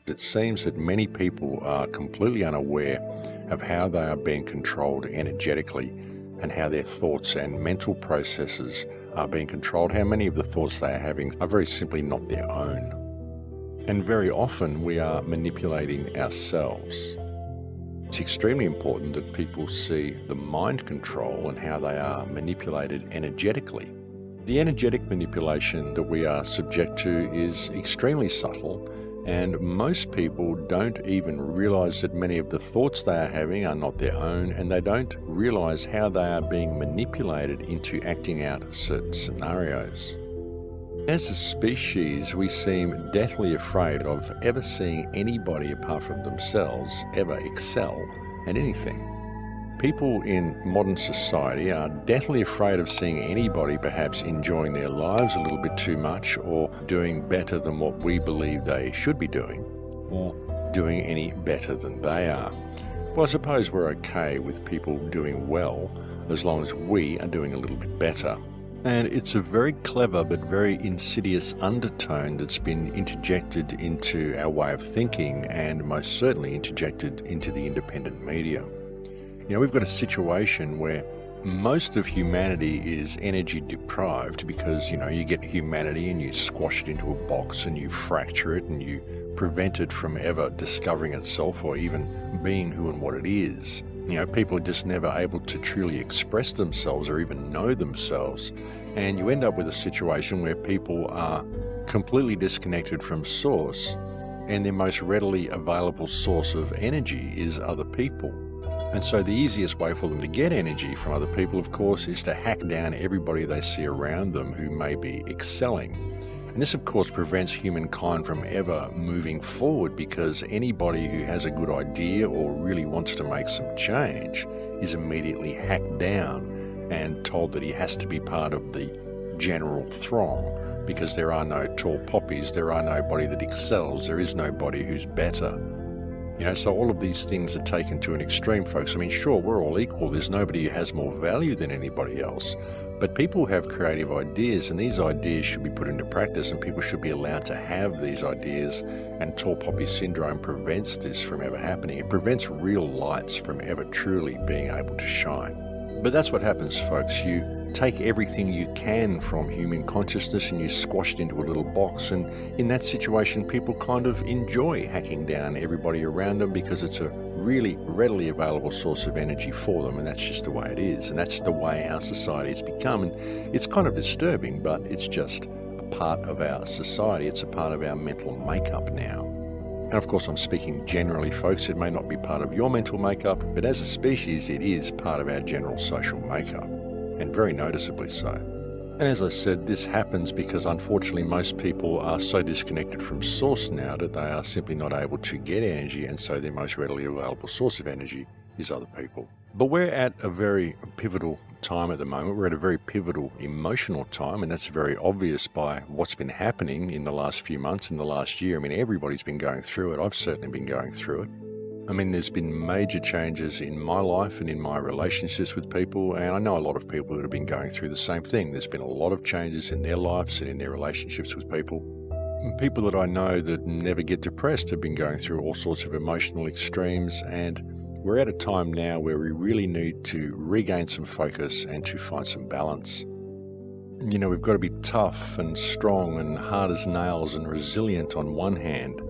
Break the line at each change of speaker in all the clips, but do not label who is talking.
It seems that many people are completely unaware of how they are being controlled energetically and how their thoughts and mental processes are being controlled, how many of the thoughts they are having are very simply not their own. And very often we are manipulating ourselves. It's extremely important that people see the mind control and how they are manipulated energetically. The energetic manipulation that we are subject to is extremely subtle, and most people don't even realize that many of the thoughts they are having are not their own, and they don't realize how they are being manipulated into acting out certain scenarios. As a species, we seem deathly afraid of ever seeing anybody apart from themselves ever excel at anything. People in modern society are deathly afraid of seeing anybody perhaps enjoying their lives a little bit too much, or doing better than what we believe they should be doing, or doing any better than they are. Well, I suppose we're okay with people doing well as long as we are doing a little bit better. And it's a very clever but very insidious undertone that's been interjected into our way of thinking, and most certainly interjected into the independent media. We've got a situation where most of humanity is energy deprived because, you get humanity and you squash it into a box and you fracture it and you prevent it from ever discovering itself or even being who and what it is. People are just never able to truly express themselves or even know themselves. And you end up with a situation where people are completely disconnected from source, and their most readily available source of energy is other people. And so the easiest way for them to get energy from other people, of course, is to hack down everybody they see around them who may be excelling. And this, of course, prevents humankind from ever moving forward, because anybody who has a good idea or really wants to make some change is immediately hacked down and told that he has to be part of the general throng, because there are no tall poppies, there are nobody that excels, there is nobody who's better. So all of these things are taken to an extreme, folks. Sure, we're all equal. There's nobody who has more value than anybody else. But people have creative ideas, and these ideas should be put into practice, and people should be allowed to have these ideas. And tall poppy syndrome prevents this from ever happening. It prevents real lights from ever truly being able to shine. But that's what happens, folks. You take everything you can from human consciousness and you squash it into a little box, and in that situation people kind of enjoy hacking down everybody around them because it's a really readily available source of energy for them, and that's just the way it is, and that's the way our society has become. And it's kind of disturbing, but it's just a part of our society. It's a part of our mental makeup now. And of course, I'm speaking generally, folks. It may not be part of your mental makeup, but as a species it is part of our general social makeup, and very noticeably so. And as I said, this happens because unfortunately most people are so disconnected from source now that they are simply not able to get energy, and so their most readily available source of energy is other people. But we're at a very pivotal time at the moment. We're at a very pivotal emotional time, and that's very obvious by what's been happening in the last few months, in the last year. Everybody's been going through it. I've certainly been going through it. There's been major changes in my life and in my relationships with people, and I know a lot of people that have been going through the same thing. There's been a lot of changes in their lives and in their relationships with people. And people that I know that never get depressed have been going through all sorts of emotional extremes, and we're at a time now where we really need to regain some focus and to find some balance. We've got to be tough and strong and hard as nails and resilient on one hand,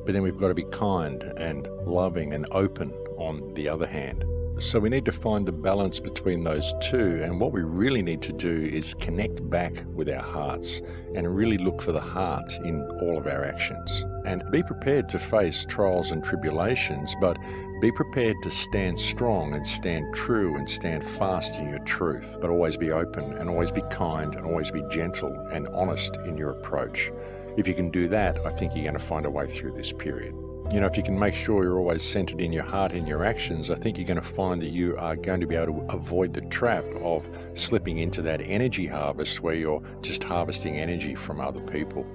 but then we've got to be kind and loving and open on the other hand. So we need to find the balance between those two, and what we really need to do is connect back with our hearts and really look for the heart in all of our actions. And be prepared to face trials and tribulations, but be prepared to stand strong and stand true and stand fast in your truth, but always be open and always be kind and always be gentle and honest in your approach. If you can do that, I think you're going to find a way through this period. If you can make sure you're always centered in your heart and your actions, I think you're going to find that you are going to be able to avoid the trap of slipping into that energy harvest where you're just harvesting energy from other people.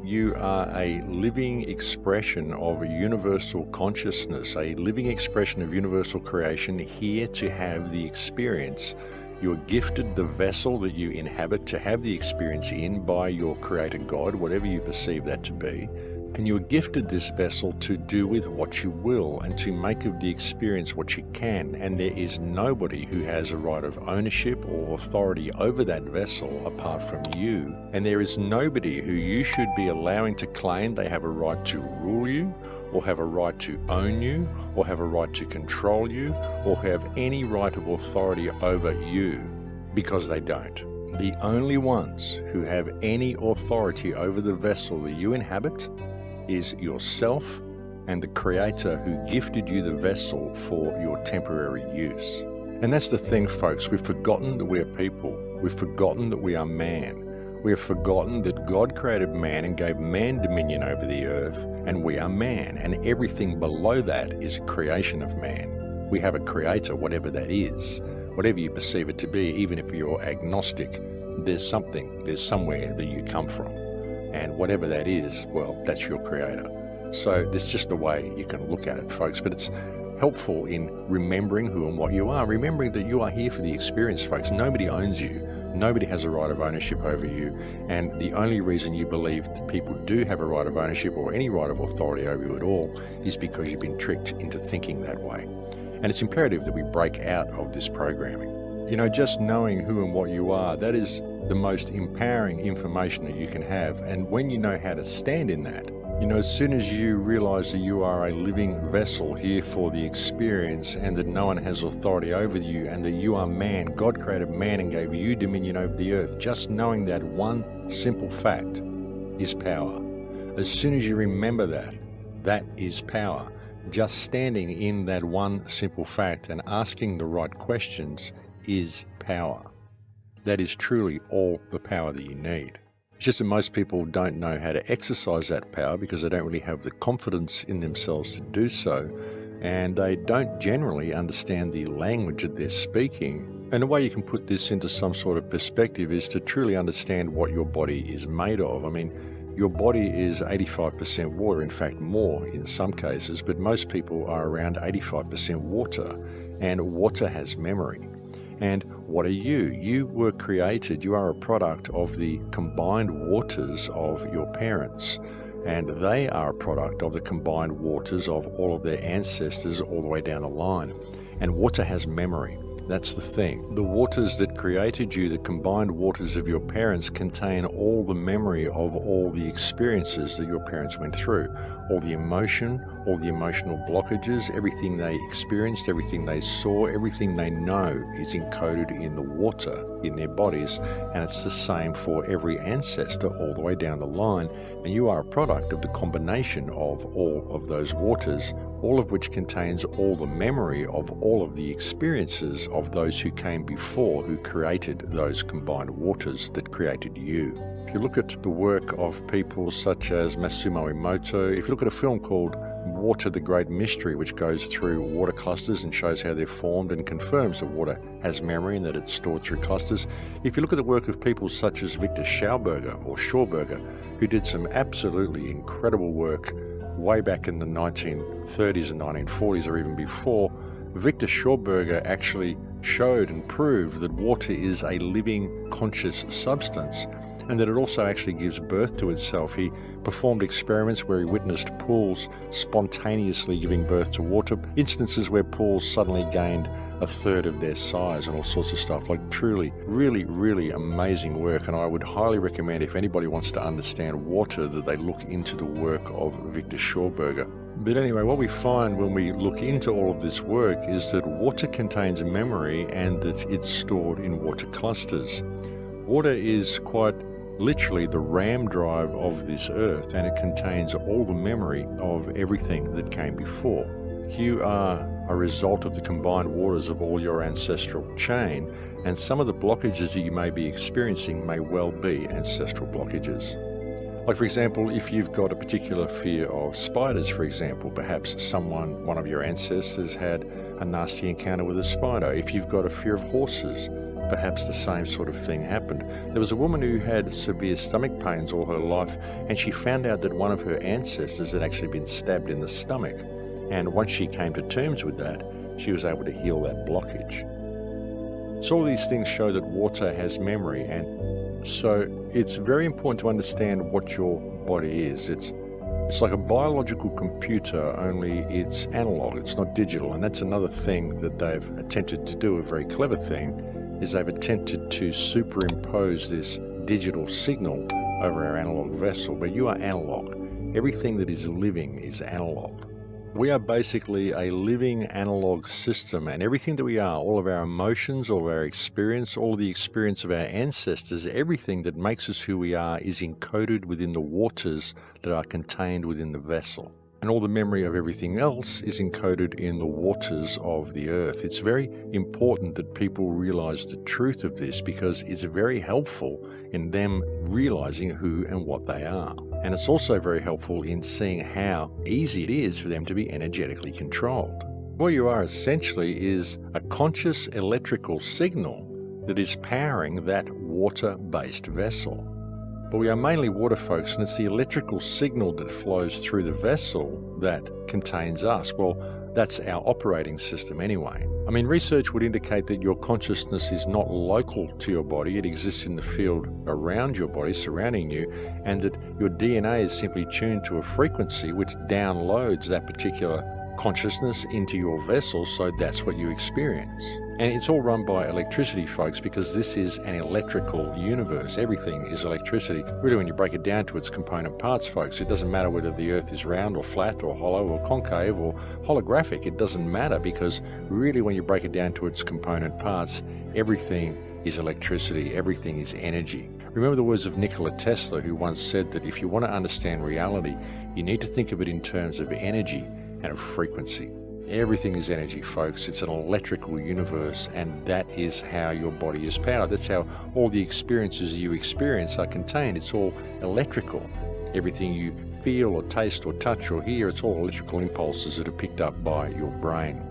You are a living expression of a universal consciousness, a living expression of universal creation, here to have the experience. You are gifted the vessel that you inhabit to have the experience in by your Creator God, whatever you perceive that to be. And you are gifted this vessel to do with what you will and to make of the experience what you can. And there is nobody who has a right of ownership or authority over that vessel apart from you. And there is nobody who you should be allowing to claim they have a right to rule you, or have a right to own you, or have a right to control you, or have any right of authority over you, because they don't. The only ones who have any authority over the vessel that you inhabit is yourself and the Creator who gifted you the vessel for your temporary use. And that's the thing, folks. We've forgotten that we are people. We've forgotten that we are man. We have forgotten that God created man and gave man dominion over the earth, and we are man, and everything below that is a creation of man. We have a creator, whatever that is. Whatever you perceive it to be, even if you're agnostic, there's something, there's somewhere that you come from. And whatever that is, well, that's your creator. So there's just a way you can look at it, folks. But it's helpful in remembering who and what you are, remembering that you are here for the experience, folks. Nobody owns you. Nobody has a right of ownership over you. And the only reason you believe that people do have a right of ownership or any right of authority over you at all is because you've been tricked into thinking that way. And it's imperative that we break out of this programming. You know, just knowing who and what you are, that is the most empowering information that you can have. And when you know how to stand in that, you know, as soon as you realize that you are a living vessel here for the experience and that no one has authority over you and that you are man, God created man and gave you dominion over the earth, just knowing that one simple fact is power. As soon as you remember that, that is power. Just standing in that one simple fact and asking the right questions is power. That is truly all the power that you need. It's just that most people don't know how to exercise that power because they don't really have the confidence in themselves to do so, and they don't generally understand the language that they're speaking. And the way you can put this into some sort of perspective is to truly understand what your body is made of. I mean, your body is 85% water, in fact more in some cases, but most people are around 85% water, and water has memory. And what are you? You were created, you are a product of the combined waters of your parents, and they are a product of the combined waters of all of their ancestors all the way down the line. And water has memory. That's the thing. The waters that created you, the combined waters of your parents, contain all the memory of all the experiences that your parents went through. All the emotion, all the emotional blockages, everything they experienced, everything they saw, everything they know is encoded in the water in their bodies. And it's the same for every ancestor all the way down the line. And you are a product of the combination of all of those waters, all of which contains all the memory of all of the experiences of those who came before, who created those combined waters that created you. If you look at the work of people such as Massimo Emoto, if you look at a film called Water, the Great Mystery, which goes through water clusters and shows how they're formed and confirms that water has memory and that it's stored through clusters. If you look at the work of people such as Victor Schauberger, who did some absolutely incredible work way back in the 1930s and 1940s or even before, Victor Schauberger actually showed and proved that water is a living, conscious substance and that it also actually gives birth to itself. He performed experiments where he witnessed pools spontaneously giving birth to water, instances where pools suddenly gained a third of their size and all sorts of stuff. Like truly, really, really amazing work. And I would highly recommend, if anybody wants to understand water, that they look into the work of Victor Schauberger. But anyway, what we find when we look into all of this work is that water contains a memory and that it's stored in water clusters. Water is quite literally the RAM drive of this earth, and it contains all the memory of everything that came before. You are a result of the combined waters of all your ancestral chain, and some of the blockages that you may be experiencing may well be ancestral blockages. Like, for example, if you've got a particular fear of spiders, for example, perhaps one of your ancestors had a nasty encounter with a spider. If you've got a fear of horses, perhaps the same sort of thing happened. There was a woman who had severe stomach pains all her life, and she found out that one of her ancestors had actually been stabbed in the stomach. And once she came to terms with that, she was able to heal that blockage. So all these things show that water has memory, and so it's very important to understand what your body is. It's It's like a biological computer, only it's analog, it's not digital. And that's another thing that they've attempted to do, a very clever thing, is they've attempted to superimpose this digital signal over our analog vessel. But you are analog. Everything that is living is analog. We are basically a living analog system, and everything that we are, all of our emotions, all of our experience, all of the experience of our ancestors, everything that makes us who we are is encoded within the waters that are contained within the vessel. And all the memory of everything else is encoded in the waters of the earth. It's very important that people realize the truth of this, because it's very helpful in them realizing who and what they are. And it's also very helpful in seeing how easy it is for them to be energetically controlled. What you are essentially is a conscious electrical signal that is powering that water-based vessel. But we are mainly water folks, and it's the electrical signal that flows through the vessel that contains us. Well, that's our operating system anyway. I mean, research would indicate that your consciousness is not local to your body. It exists in the field around your body, surrounding you, and that your DNA is simply tuned to a frequency which downloads that particular consciousness into your vessel, so that's what you experience. And it's all run by electricity, folks, because this is an electrical universe. Everything is electricity. Really, when you break it down to its component parts, folks, it doesn't matter whether the earth is round or flat or hollow or concave or holographic. It doesn't matter, because really, when you break it down to its component parts, everything is electricity. Everything is energy. Remember the words of Nikola Tesla, who once said that if you want to understand reality, you need to think of it in terms of energy and of frequency. Everything is energy, folks. It's an electrical universe, and that is how your body is powered. That's how all the experiences you experience are contained. It's all electrical. Everything you feel or taste or touch or hear, it's all electrical impulses that are picked up by your brain.